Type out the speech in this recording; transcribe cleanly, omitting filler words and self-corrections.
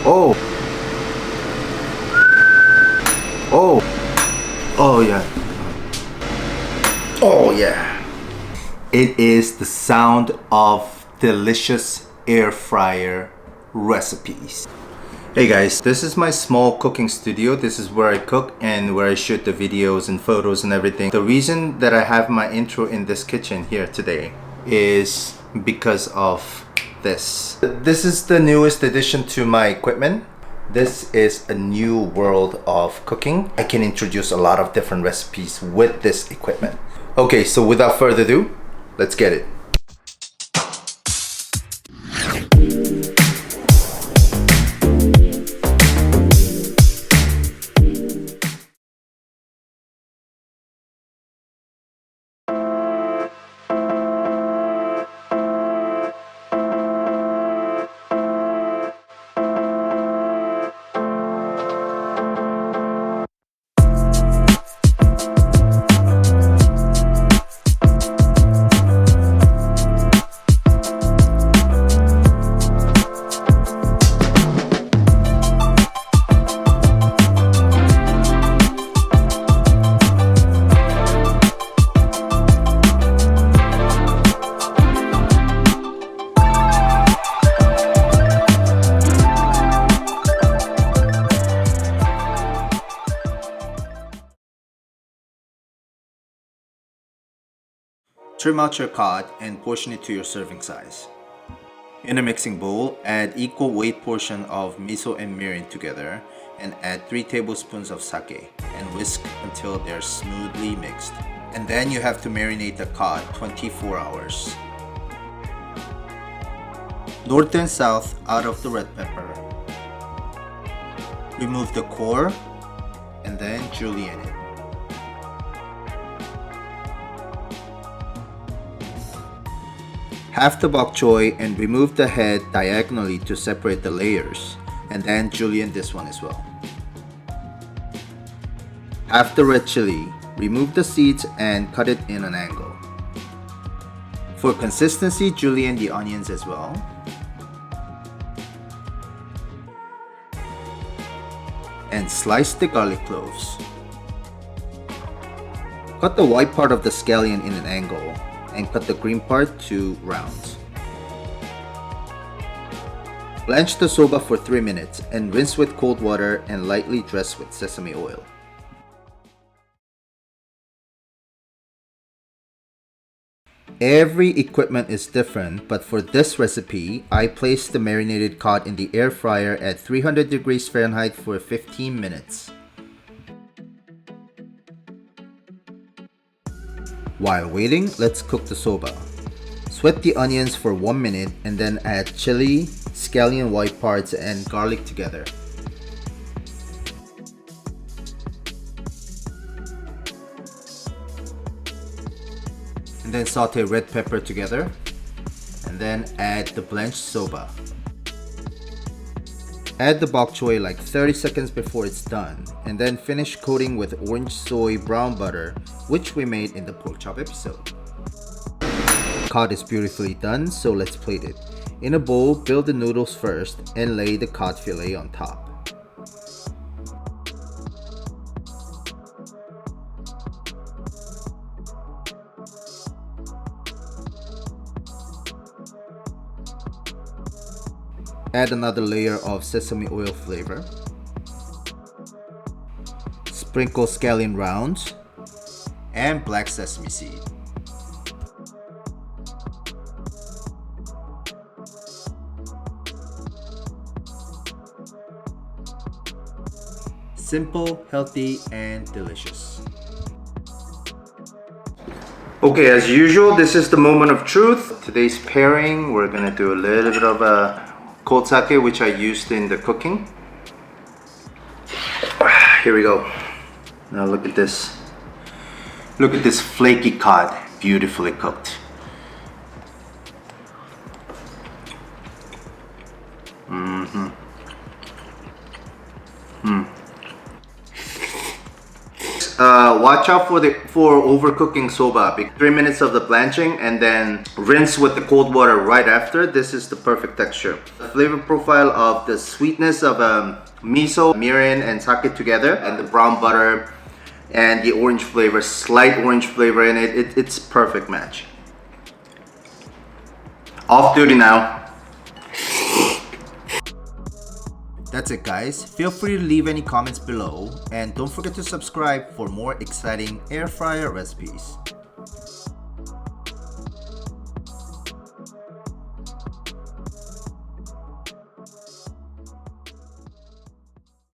Oh, oh, oh yeah. Oh yeah. It is the sound of delicious air fryer recipes. Hey guys, this is my small cooking studio. This is where I cook and where I shoot the videos and photos and everything. The reason that I have my intro in this kitchen here today is because of this. This is the newest addition to my equipment. This is a new world of cooking. I can introduce a lot of different recipes with this equipment. Okay, so without further ado, let's get it. Trim out your cod and portion it to your serving size. In a mixing bowl, add equal weight portion of miso and mirin together and add 3 tablespoons of sake and whisk until they're smoothly mixed. And then you have to marinate the cod 24 hours. North and south out of the red pepper. Remove the core and then julienne it. Half the bok choy and remove the head diagonally to separate the layers, and then julienne this one as well. Half the red chili, remove the seeds and cut it in an angle. For consistency, julienne the onions as well. And slice the garlic cloves. Cut the white part of the scallion in an angle and cut the green part to rounds. Blanch the soba for 3 minutes and rinse with cold water and lightly dress with sesame oil. Every equipment is different, but for this recipe, I placed the marinated cod in the air fryer at 300 degrees Fahrenheit for 15 minutes. While waiting, let's cook the soba. Sweat the onions for 1 minute and then add chili, scallion white parts, and garlic together. And then saute red pepper together. And then add the blanched soba. Add the bok choy like 30 seconds before it's done, and then finish coating with orange soy brown butter, which we made in the pork chop episode. Cod is beautifully done, so let's plate it. In a bowl, build the noodles first and lay the cod fillet on top. Add another layer of sesame oil flavor. Sprinkle scallion rounds and black sesame seed. Simple, healthy, and delicious. Okay, as usual, this is the moment of truth. Today's pairing, we're gonna do a little bit of a cold sake, which I used in the cooking. Here we go. Now look at this. Look at this flaky cod, beautifully cooked. watch out for overcooking soba. 3 minutes of the blanching and then rinse with the cold water right after. This is the perfect texture. The flavor profile of the sweetness of miso, mirin, and sake together, and the brown butter and the orange flavor, slight orange flavor in it. It's perfect match. Off duty now. That's it, guys. Feel free to leave any comments below and don't forget to subscribe for more exciting air fryer recipes.